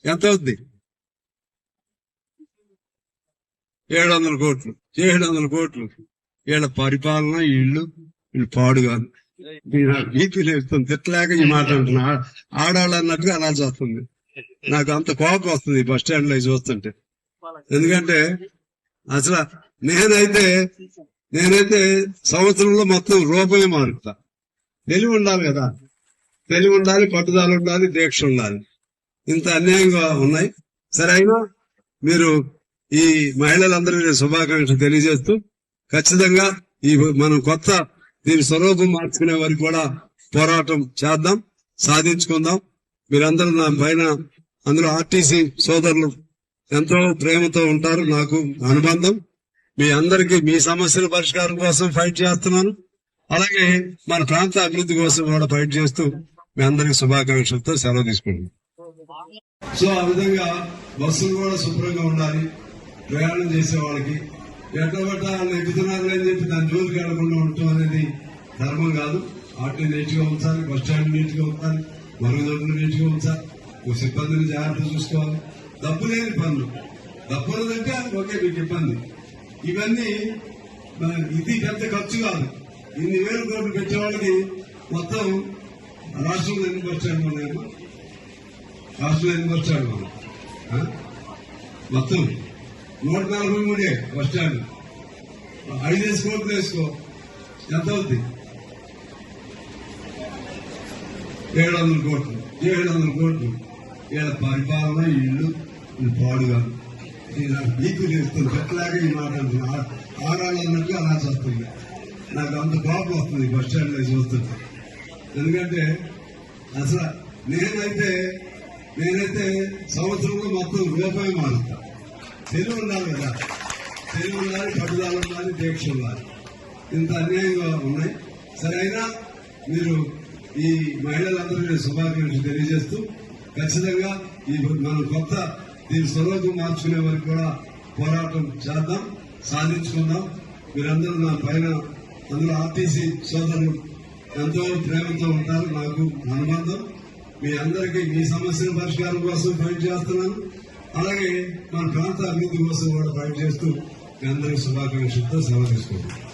ఎంత అవుద్ది? 700 కోట్లు. 700 కోట్లు. వీళ్ళ పరిపాలన వీళ్ళు పాడు కాదు. బీపీ లేస్తుంది, తిట్టలేక ఈ మాట అంటున్నా. ఆడాళ్ళు అన్నట్టుగా అనాల్సి వస్తుంది. నాకు అంత కోపం వస్తుంది బస్ స్టాండ్ లో చూస్తుంటే. ఎందుకంటే అసలు నేనైతే సంవత్సరంలో మొత్తం రూపమే మారుతా. తెలివి ఉండాలి కదా, తెలివి ఉండాలి, పట్టుదల ఉండాలి, దీక్ష ఉండాలి. ఇంత అన్యాయంగా ఉన్నాయి. సరే, అయినా మీరు ఈ మహిళలందరికీ శుభాకాంక్షలు తెలియజేస్తూ ఖచ్చితంగా ఈ మనం కొత్త దీని స్వరూపం మార్చుకునే వరకు కూడా పోరాటం చేద్దాం, సాధించుకుందాం. మీరందరూ నా పైన, అందులో ఆర్టీసీ సోదరులు ఎంతో ప్రేమతో ఉంటారు. నాకు అనుబంధం. మీ అందరికీ మీ సమస్యల పరిష్కారం కోసం ఫైట్ చేస్తున్నాను. అలాగే మన ప్రాంత అభివృద్ధి కోసం కూడా ఫైట్ చేస్తూ మీ అందరికి శుభాకాంక్షలతో సెలవు తీసుకుంటున్నాను. సో ఆ విధంగా బస్సులు కూడా శుభ్రంగా ఉండాలి. ప్రయాణం చేసే వాళ్ళకి ఎట్టబట్ట వాళ్ళు ఎక్కుతున్నారు అని చెప్పి దాని జోలికి వెళ్లకుండా ఉండటం అనేది ధర్మం కాదు. ఆటో నీట్ గా ఉంచాలి, బస్ స్టాండ్ నీట్ గా ఉంచాలి, మరుగుదొడ్లు నీట్ గా ఉంచాలి, సిబ్బందిని జాగ్రత్తగా చూసుకోవాలి. డబ్బు లేని పనులు, డబ్బు ఉన్నదంటే ఓకే మీకు ఇబ్బంది. ఇవన్నీ ఇది పెద్ద ఖర్చు కాదు. ఇన్ని వేల కోట్లు పెట్టేవాళ్ళకి మొత్తం రాష్ట్రంలో ఎన్ని బస్ స్టాండ్ ఉన్నాయమ్మా? రాష్ట్రంలో ఎన్ని బస్ స్టాండ్ మనం మొత్తం 143 బస్ స్టాండ్. 5 కోట్లు వేసుకో, ఎంత అవుద్ది? 700 కోట్లు. 700 కోట్లు. వీళ్ళ పరిపాలన ఇల్లు పాడుగా నీకు చేస్తుంది. పెట్టలేక ఈ మాట అంటున్నా. ఆడాలన్నట్టు అలా వస్తుంది. నాకు అంత కోపం వస్తుంది బస్ స్టాండ్ లో చూస్తుంటే. ఎందుకంటే అసలు నేనైతే సంవత్సరంలో మొత్తం రూపాయి మారుతా. తెలివి ఉండాలి కదా, తెలివి ఉండాలి, పట్టుదల ఉండాలి, దీక్ష ఉండాలి. ఇంత అన్యాయంగా ఉన్నాయి. సరే, అయినా మీరు ఈ మహిళలందరికీ శుభాకాంక్షలు తెలియజేస్తూ ఖచ్చితంగా ఈ మనం కొత్త దీని స్వరూపం మార్చుకునే వరకు కూడా పోరాటం చేద్దాం, సాధించుకుందాం. మీరందరూ నా పైన, అందులో ఆర్టీసీ సోదరులు ఎంతో ప్రేమతో ఉంటారు. నాకు అనుబంధం. మీ అందరికీ మీ సమస్యల పరిష్కారం కోసం ఫైట్ చేస్తున్నాను. అలాగే మన ప్రాంత అభివృద్ధి కోసం కూడా ఫైట్ చేస్తూ మీ అందరికీ శుభాకాంక్షలతో సెలవు తీసుకుంటున్నాను.